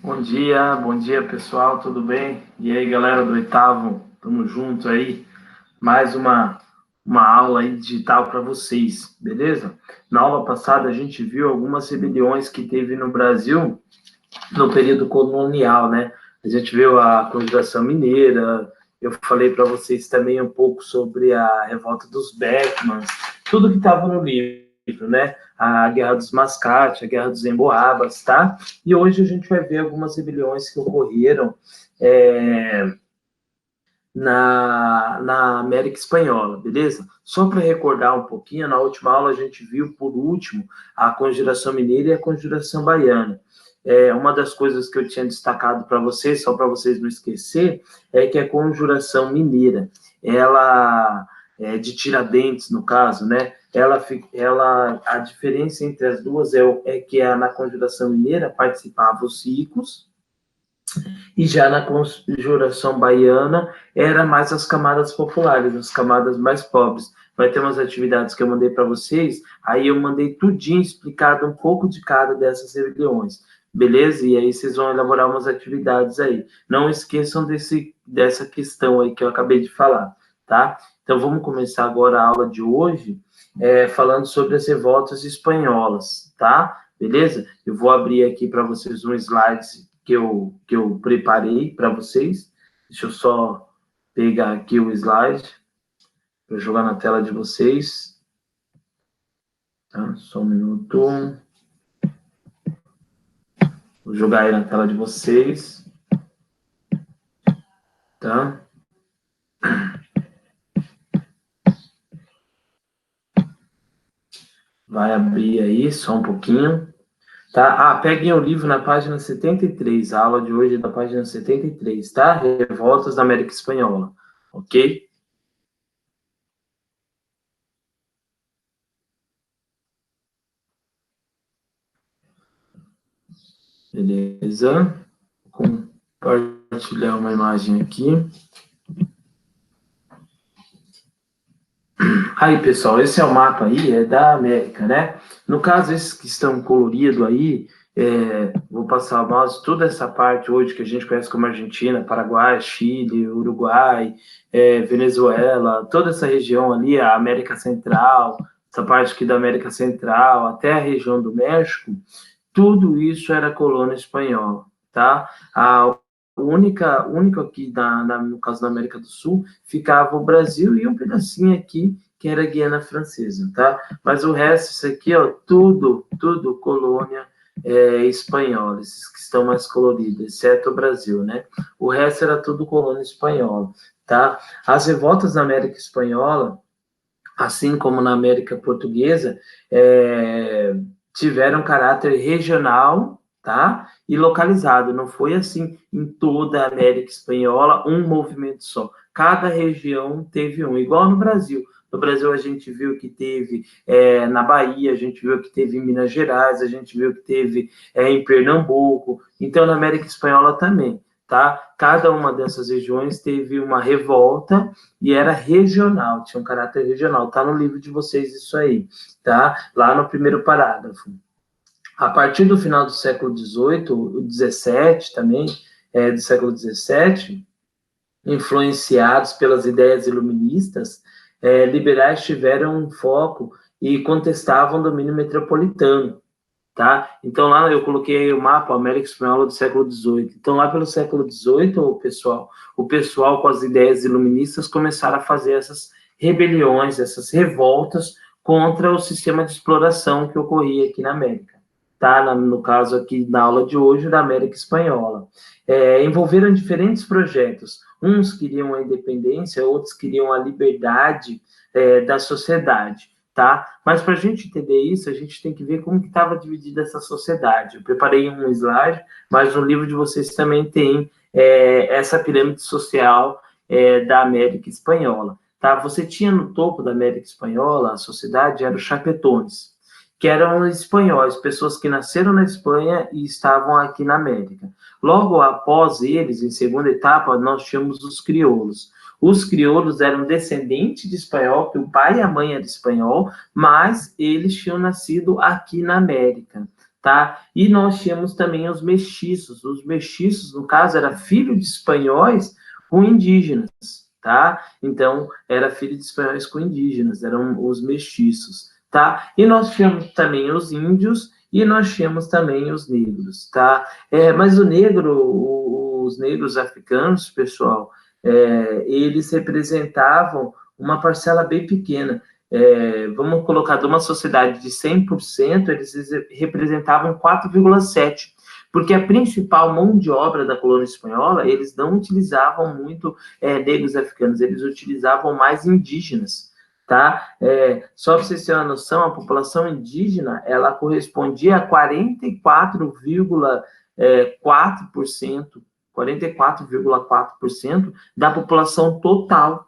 Bom dia pessoal, tudo bem? E aí galera do oitavo, tamo junto aí, mais uma aula aí digital para vocês, beleza? Na aula passada a gente viu algumas rebeliões que teve no Brasil no período colonial, né? A gente viu a Conjuração Mineira, eu falei para vocês também um pouco sobre a revolta dos Beckmans, tudo que estava no livro, né? A Guerra dos Mascates, a Guerra dos Emboabas, tá? E hoje a gente vai ver algumas rebeliões que ocorreram na América Espanhola, beleza? Só para recordar um pouquinho, na última aula a gente viu, por último, a Conjuração Mineira e a Conjuração Baiana. Uma das coisas que eu tinha destacado para vocês, só para vocês não esquecer, é que a Conjuração Mineira, ela é de Tiradentes, no caso, né? A diferença entre as duas é que na Conjuração Mineira participavam os ricos, e já na Conjuração Baiana era mais as camadas populares, as camadas mais pobres. Vai ter umas atividades que eu mandei para vocês, aí eu mandei tudinho explicado um pouco de cada dessas rebeliões, beleza? E aí vocês vão elaborar umas atividades aí. Não esqueçam dessa questão aí que eu acabei de falar, tá? Então vamos começar agora a aula de hoje, falando sobre as revoltas espanholas, tá? Beleza? Eu vou abrir aqui para vocês um slide que eu preparei para vocês. Deixa eu só pegar aqui o slide para jogar na tela de vocês. Tá? Só um minuto. Vou jogar aí na tela de vocês. Tá? Vai abrir aí, só um pouquinho. Tá? Peguem o livro na página 73. A aula de hoje é da página 73, tá? Revoltas da América Espanhola. Ok? Beleza. Vou compartilhar uma imagem aqui. Aí, pessoal, esse é o mapa aí, é da América, né? No caso, esses que estão coloridos aí, vou passar o mouse, toda essa parte hoje que a gente conhece como Argentina, Paraguai, Chile, Uruguai, Venezuela, toda essa região ali, a América Central, essa parte aqui da América Central, até a região do México, tudo isso era colônia espanhola, tá? Único aqui, no caso da América do Sul, ficava o Brasil e um pedacinho aqui, que era a Guiana Francesa, tá? Mas o resto, isso aqui, ó, tudo colônia espanhola, esses que estão mais coloridos, exceto o Brasil, né? O resto era tudo colônia espanhola, tá? As revoltas na América Espanhola, assim como na América Portuguesa, tiveram caráter regional, tá? E localizado. Não foi assim em toda a América Espanhola, um movimento só. Cada região teve um, igual no Brasil. No Brasil, a gente viu que teve na Bahia, a gente viu que teve em Minas Gerais, a gente viu que teve em Pernambuco. Então, na América Espanhola também, tá? Cada uma dessas regiões teve uma revolta e era regional, tinha um caráter regional. Tá no livro de vocês isso aí, tá? Lá no primeiro parágrafo. A partir do final do século XVIII, o XVII também, do século XVII, influenciados pelas ideias iluministas, liberais tiveram um foco e contestavam o domínio metropolitano, tá? Então, lá eu coloquei o mapa América Espanhola do século XVIII. Então, lá pelo século XVIII, o pessoal com as ideias iluministas começaram a fazer essas rebeliões, essas revoltas contra o sistema de exploração que ocorria aqui na América, tá? No caso aqui, na aula de hoje, da América Espanhola. Envolveram diferentes projetos. Uns queriam a independência, outros queriam a liberdade da sociedade, tá? Mas para a gente entender isso, a gente tem que ver como que estava dividida essa sociedade. Eu preparei um slide, mas no livro de vocês também tem essa pirâmide social da América Espanhola, tá? Você tinha no topo da América Espanhola, a sociedade era os chapetones, que eram espanhóis, pessoas que nasceram na Espanha e estavam aqui na América. Logo após eles, em segunda etapa, nós tínhamos os crioulos. Os crioulos eram descendentes de espanhol, que o pai e a mãe eram espanhol, mas eles tinham nascido aqui na América, tá? E nós tínhamos também os mestiços. Os mestiços, no caso, era filho de espanhóis com indígenas, tá? Então, era filho de espanhóis com indígenas, eram os mestiços, tá? E nós tínhamos também os índios e nós tínhamos também os negros, tá? Mas os negros africanos, pessoal, eles representavam uma parcela bem pequena. Vamos colocar de uma sociedade de 100%, eles representavam 4,7%, porque a principal mão de obra da colônia espanhola, eles não utilizavam muito negros africanos, eles utilizavam mais indígenas, tá? Só para vocês terem uma noção, a população indígena, ela correspondia a 44,4% da população total,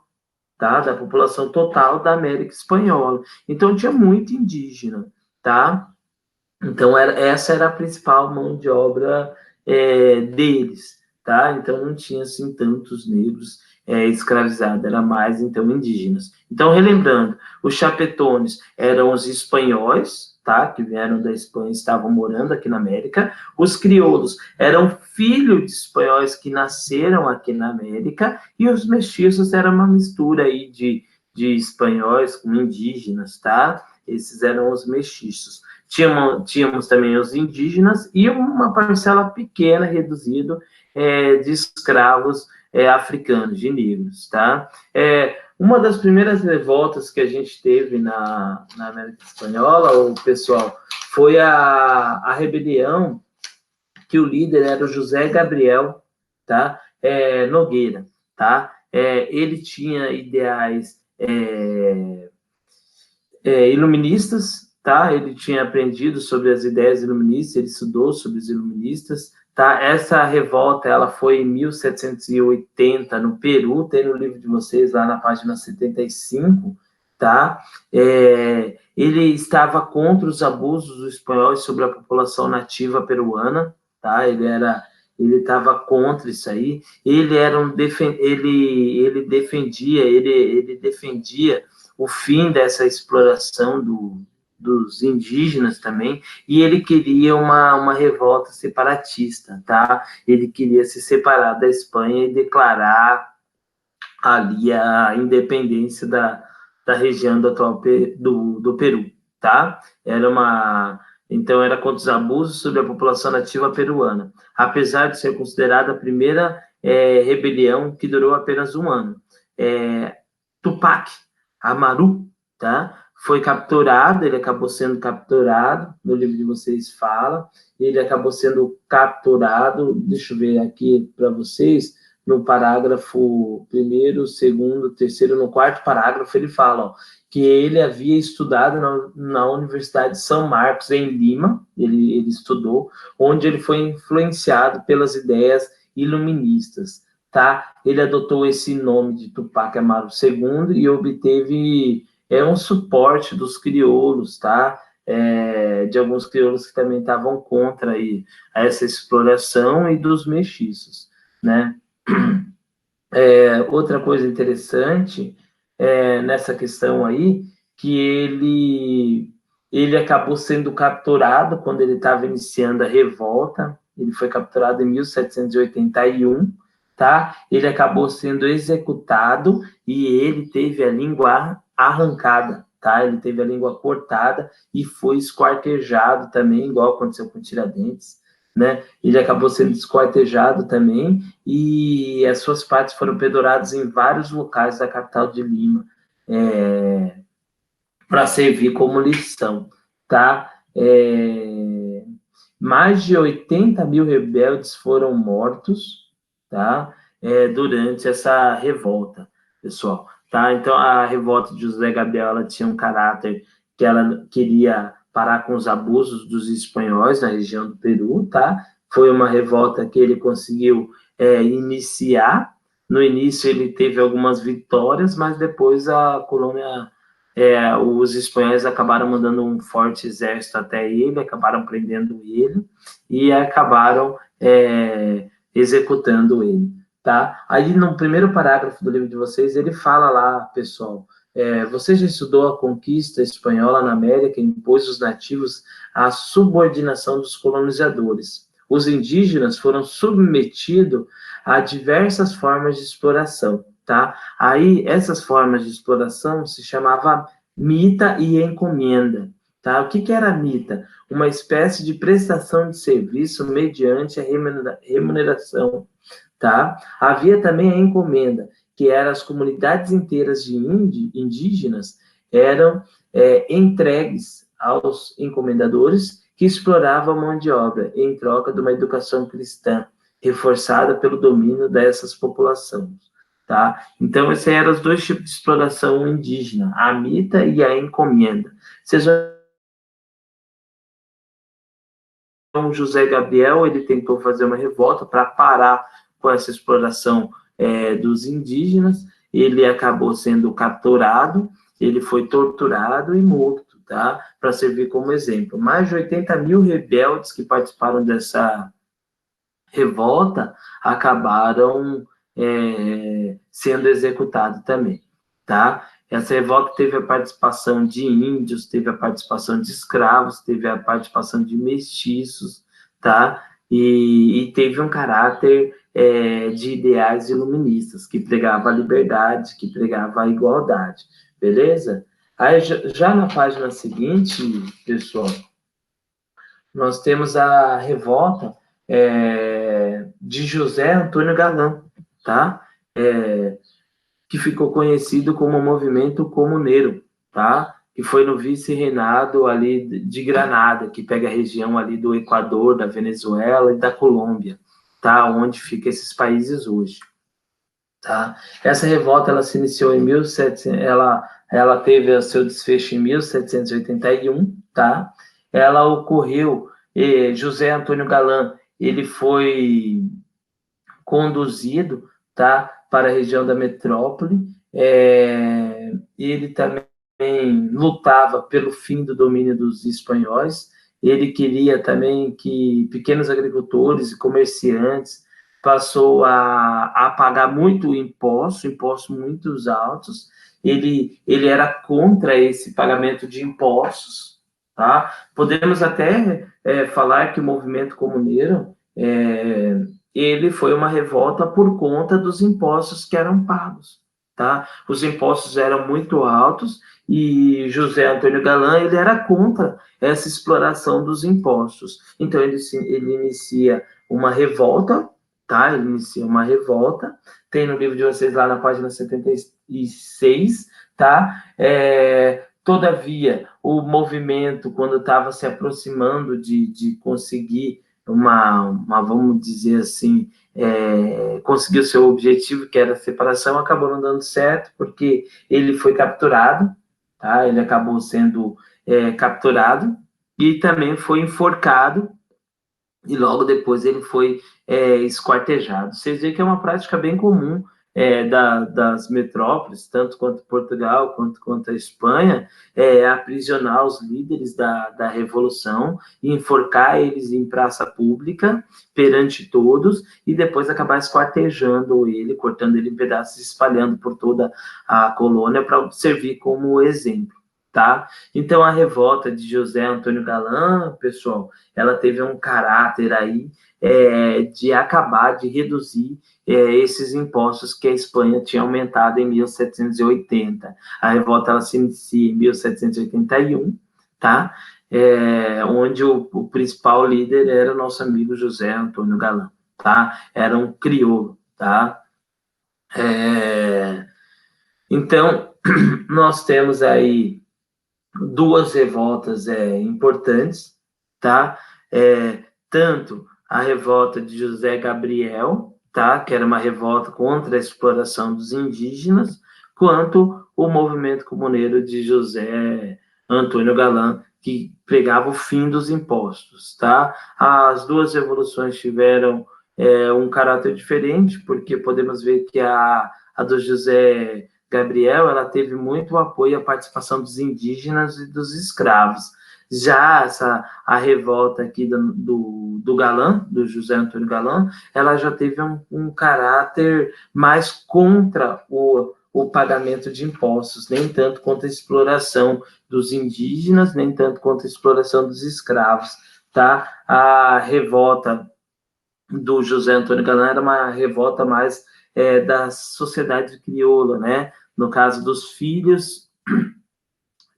tá? Da população total da América Espanhola. Então, tinha muito indígena, tá? Então, essa era a principal mão de obra deles, tá? Então, não tinha, assim, tantos negros escravizados, era mais, então, indígenas. Então, relembrando, os chapetones eram os espanhóis, tá? Que vieram da Espanha e estavam morando aqui na América. Os crioulos eram filhos de espanhóis que nasceram aqui na América, e os mestiços eram uma mistura aí de espanhóis com indígenas, tá? Esses eram os mestiços. Tínhamos também os indígenas e uma parcela pequena, reduzida, de escravos africanos, de negros, tá? Uma das primeiras revoltas que a gente teve na América Espanhola, o pessoal, foi a rebelião que o líder era o José Gabriel, tá? Nogueira, tá? Ele tinha ideais iluministas, tá? Ele tinha aprendido sobre as ideias iluministas, ele estudou sobre os iluministas, tá? Essa revolta, ela foi em 1780 no Peru, tem no livro de vocês lá na página 75, tá? Ele estava contra os abusos dos espanhóis sobre a população nativa peruana, tá? Ele estava contra isso aí. Ele defendia o fim dessa exploração dos indígenas também, e ele queria uma revolta separatista, tá? Ele queria se separar da Espanha e declarar ali a independência da região do atual do Peru, tá? Então, era contra os abusos sobre a população nativa peruana, apesar de ser considerada a primeira rebelião que durou apenas um ano. Tupac Amaru, tá? Foi capturado, ele acabou sendo capturado, no livro de vocês fala, ele acabou sendo capturado, deixa eu ver aqui para vocês, no parágrafo 1º, 2º, 3º, no 4º parágrafo, ele fala, ó, que ele havia estudado na Universidade de São Marcos, em Lima, ele estudou, onde ele foi influenciado pelas ideias iluministas, tá? Ele adotou esse nome de Tupac Amaru II e obteve um suporte dos crioulos, tá? De alguns crioulos que também estavam contra aí, essa exploração, e dos mestiços, né? Outra coisa interessante nessa questão aí, que ele acabou sendo capturado quando ele estava iniciando a revolta, ele foi capturado em 1781, tá? Ele acabou sendo executado e ele teve a língua arrancada, tá? Ele teve a língua cortada e foi esquartejado também, igual aconteceu com Tiradentes, né? Ele acabou sendo esquartejado também e as suas partes foram penduradas em vários locais da capital de Lima, para servir como lição, tá? Mais de 80 mil rebeldes foram mortos, tá? Durante essa revolta, pessoal, tá? Então, a revolta de José Gabriel, ela tinha um caráter que ela queria parar com os abusos dos espanhóis na região do Peru, tá? Foi uma revolta que ele conseguiu iniciar. No início, ele teve algumas vitórias, mas depois a colônia os espanhóis acabaram mandando um forte exército até ele, acabaram prendendo ele e acabaram executando ele, tá? Aí, no primeiro parágrafo do livro de vocês, ele fala lá, pessoal, você já estudou a conquista espanhola na América, impôs aos nativos a subordinação dos colonizadores. Os indígenas foram submetidos a diversas formas de exploração, tá? Aí, essas formas de exploração se chamavam mita e encomenda, tá? O que que era mita? Uma espécie de prestação de serviço mediante a remuneração, tá? Havia também a encomenda, que eram as comunidades inteiras de indígenas eram entregues aos encomendadores que exploravam a mão de obra em troca de uma educação cristã reforçada pelo domínio dessas populações, tá? Então, esses eram os dois tipos de exploração indígena, a mita e a encomenda. Vocês Então, José Gabriel, ele tentou fazer uma revolta para parar com essa exploração dos indígenas, ele acabou sendo capturado, ele foi torturado e morto, tá? Para servir como exemplo. Mais de 80 mil rebeldes que participaram dessa revolta acabaram sendo executados também, tá? Essa revolta teve a participação de índios, teve a participação de escravos, teve a participação de mestiços, tá? E teve um caráter de ideais iluministas, que pregava a liberdade, que pregava a igualdade, beleza? Aí, já na página seguinte, pessoal, nós temos a revolta de José Antônio Galã, tá? Que ficou conhecido como Movimento Comuneiro, tá? Que foi no vice-reinado ali de Granada, que pega a região ali do Equador, da Venezuela e da Colômbia, tá? Onde ficam esses países hoje, tá? Essa revolta, ela se iniciou em 1700, ela teve o seu desfecho em 1781, tá? Ela ocorreu, José Antônio Galã, ele foi conduzido, tá, para a região da metrópole. Ele também lutava pelo fim do domínio dos espanhóis. Ele queria também que pequenos agricultores e comerciantes passou a pagar muito impostos muito altos. Ele era contra esse pagamento de impostos, tá? Podemos até falar que o movimento comuneiro ele foi uma revolta por conta dos impostos que eram pagos, tá? Os impostos eram muito altos e José Antônio Galã, ele era contra essa exploração dos impostos. Então, ele inicia uma revolta, tá? Ele inicia uma revolta, tem no livro de vocês lá na página 76, tá? Todavia, o movimento, quando estava se aproximando de conseguir vamos dizer assim, conseguiu seu objetivo, que era a separação, acabou não dando certo, porque ele foi capturado, tá? Ele acabou sendo capturado e também foi enforcado, e logo depois ele foi esquartejado. Vocês veem que é uma prática bem comum das metrópoles, tanto quanto Portugal, quanto a Espanha, aprisionar os líderes da Revolução e enforcar eles em praça pública, perante todos, e depois acabar esquartejando ele, cortando ele em pedaços, espalhando por toda a colônia para servir como exemplo, tá? Então, a revolta de José Antônio Galã, pessoal, ela teve um caráter aí de acabar, de reduzir esses impostos que a Espanha tinha aumentado em 1780. A revolta, ela se inicia em 1781, tá? Onde o principal líder era o nosso amigo José Antônio Galã, tá? Era um crioulo, tá? Então, nós temos aí duas revoltas importantes, tá? Tanto a revolta de José Gabriel, tá? Que era uma revolta contra a exploração dos indígenas, quanto o movimento comuneiro de José Antônio Galã, que pregava o fim dos impostos, tá? As duas revoluções tiveram um caráter diferente, porque podemos ver que a do José Gabriel, ela teve muito apoio à participação dos indígenas e dos escravos. Já a revolta aqui do Galã, do José Antônio Galã, ela já teve um caráter mais contra o pagamento de impostos, nem tanto quanto a exploração dos indígenas, nem tanto quanto a exploração dos escravos, tá? A revolta do José Antônio Galã era uma revolta mais da sociedade crioula, né? No caso dos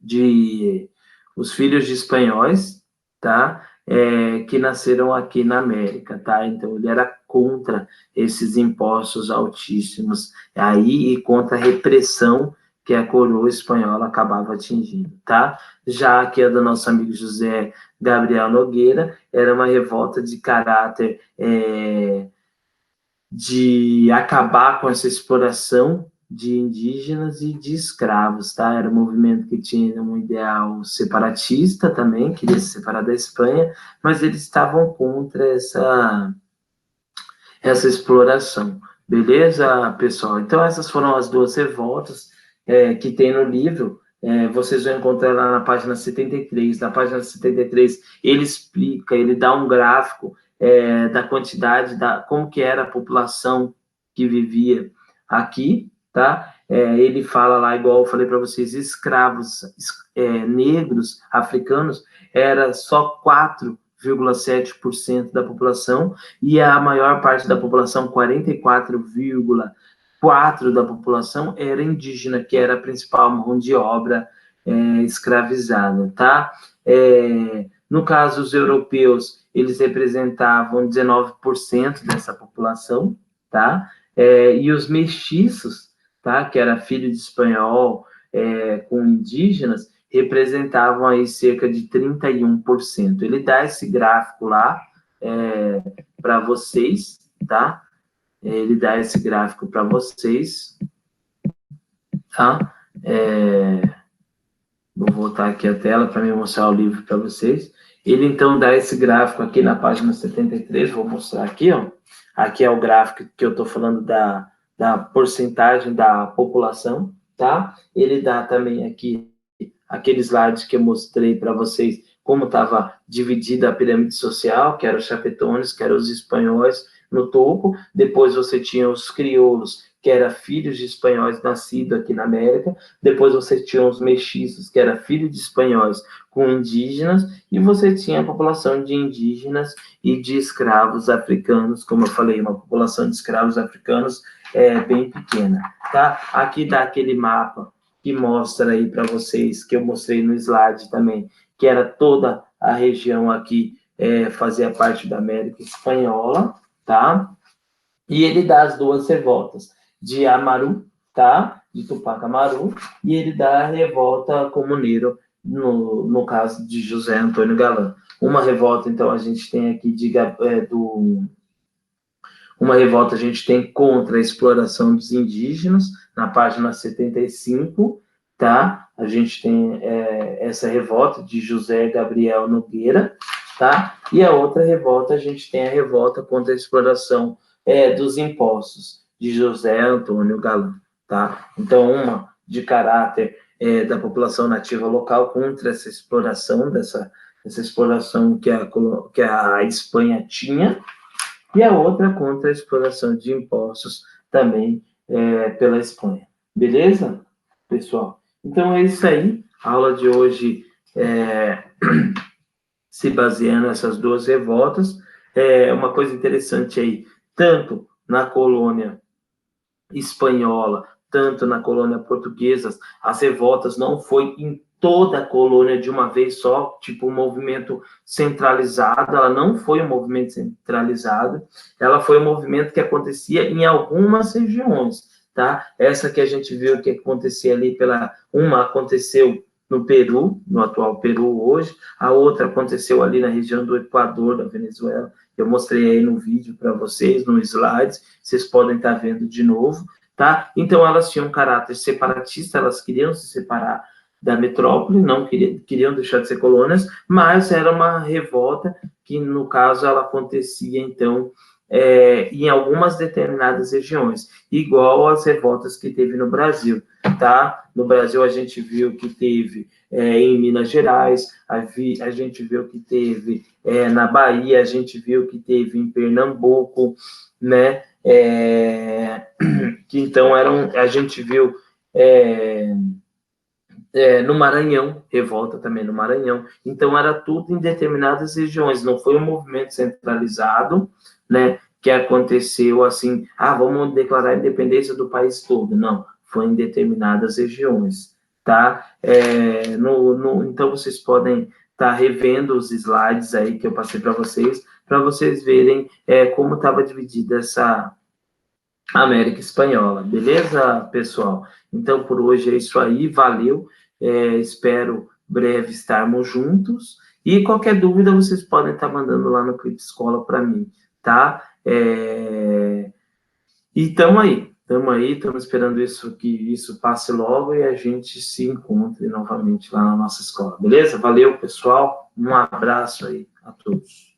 de filhos de espanhóis, tá? Que nasceram aqui na América, tá? Então ele era contra esses impostos altíssimos aí e contra a repressão que a coroa espanhola acabava atingindo, tá? Já que a do nosso amigo José Gabriel Nogueira era uma revolta de caráter de acabar com essa exploração de indígenas e de escravos, tá? Era um movimento que tinha um ideal separatista também, queria se separar da Espanha, mas eles estavam contra essa exploração. Beleza, pessoal? Então, essas foram as duas revoltas que tem no livro. Vocês vão encontrar lá na página 73. Na página 73, ele explica, ele dá um gráfico da quantidade, como que era a população que vivia aqui, tá? Ele fala lá, igual eu falei para vocês, escravos negros, africanos, era só 4,7% da população, e a maior parte da população, 44,4% da população, era indígena, que era a principal mão de obra escravizada, tá? No caso, os europeus, eles representavam 19% dessa população, tá? E os mestiços, tá? Que era filho de espanhol com indígenas, representavam aí cerca de 31%. Ele dá esse gráfico lá para vocês, tá? Ele dá esse gráfico para vocês, tá? Vou voltar aqui a tela para me mostrar o livro para vocês. Ele, então, dá esse gráfico aqui na página 73, vou mostrar aqui, ó. Aqui é o gráfico que eu estou falando da porcentagem da população, tá? Ele dá também aqui aquele slide que eu mostrei para vocês, como estava dividida a pirâmide social, que eram os chapetones, que eram os espanhóis no topo, depois você tinha os crioulos, que eram filhos de espanhóis nascidos aqui na América, depois você tinha os mestiços, que eram filhos de espanhóis com indígenas, e você tinha a população de indígenas e de escravos africanos, como eu falei, uma população de escravos africanos bem pequena, tá? Aqui dá aquele mapa que mostra aí para vocês, que eu mostrei no slide também, que era toda a região aqui, fazia parte da América Espanhola, tá? E ele dá as duas revoltas, de Amaru, tá? De Tupac Amaru, e ele dá a revolta comuneiro, no caso de José Antônio Galã. Uma revolta, então, a gente tem aqui uma revolta a gente tem contra a exploração dos indígenas, na página 75, tá? A gente tem essa revolta de José Gabriel Nogueira, tá? E a outra revolta, a gente tem a revolta contra a exploração dos impostos, de José Antônio Galã, tá? Então, uma de caráter da população nativa local contra essa exploração, dessa exploração que a Espanha tinha, e a outra contra a exploração de impostos também pela Espanha. Beleza, pessoal? Então é isso aí. A aula de hoje se baseia nessas duas revoltas. Uma coisa interessante aí, tanto na colônia espanhola, tanto na colônia portuguesa, as revoltas não foi em toda a colônia de uma vez só, tipo um movimento centralizado, ela não foi um movimento centralizado, ela foi um movimento que acontecia em algumas regiões, tá? Essa que a gente viu que acontecia ali uma aconteceu no Peru, no atual Peru hoje, a outra aconteceu ali na região do Equador, da Venezuela, eu mostrei aí no vídeo para vocês, no slides, vocês podem estar vendo de novo, tá? Então, elas tinham um caráter separatista, elas queriam se separar da metrópole, não queriam deixar de ser colônias, mas era uma revolta que, no caso, ela acontecia, então, em algumas determinadas regiões, igual às revoltas que teve no Brasil, tá? No Brasil, a gente viu que teve em Minas Gerais, a gente viu que teve na Bahia, a gente viu que teve em Pernambuco, né? Que então a gente viu no Maranhão, revolta também no Maranhão. Então, era tudo em determinadas regiões, não foi um movimento centralizado, né, que aconteceu assim, vamos declarar a independência do país todo. Não, foi em determinadas regiões, tá? Então, vocês podem estar revendo os slides aí que eu passei para vocês verem como estava dividida essa América Espanhola, beleza, pessoal? Então, por hoje é isso aí, valeu. Espero breve estarmos juntos. E qualquer dúvida, vocês podem estar mandando lá no Clipe Escola para mim, tá? E estamos aí, estamos esperando que isso passe logo e a gente se encontre novamente lá na nossa escola, beleza? Valeu, pessoal. Um abraço aí a todos.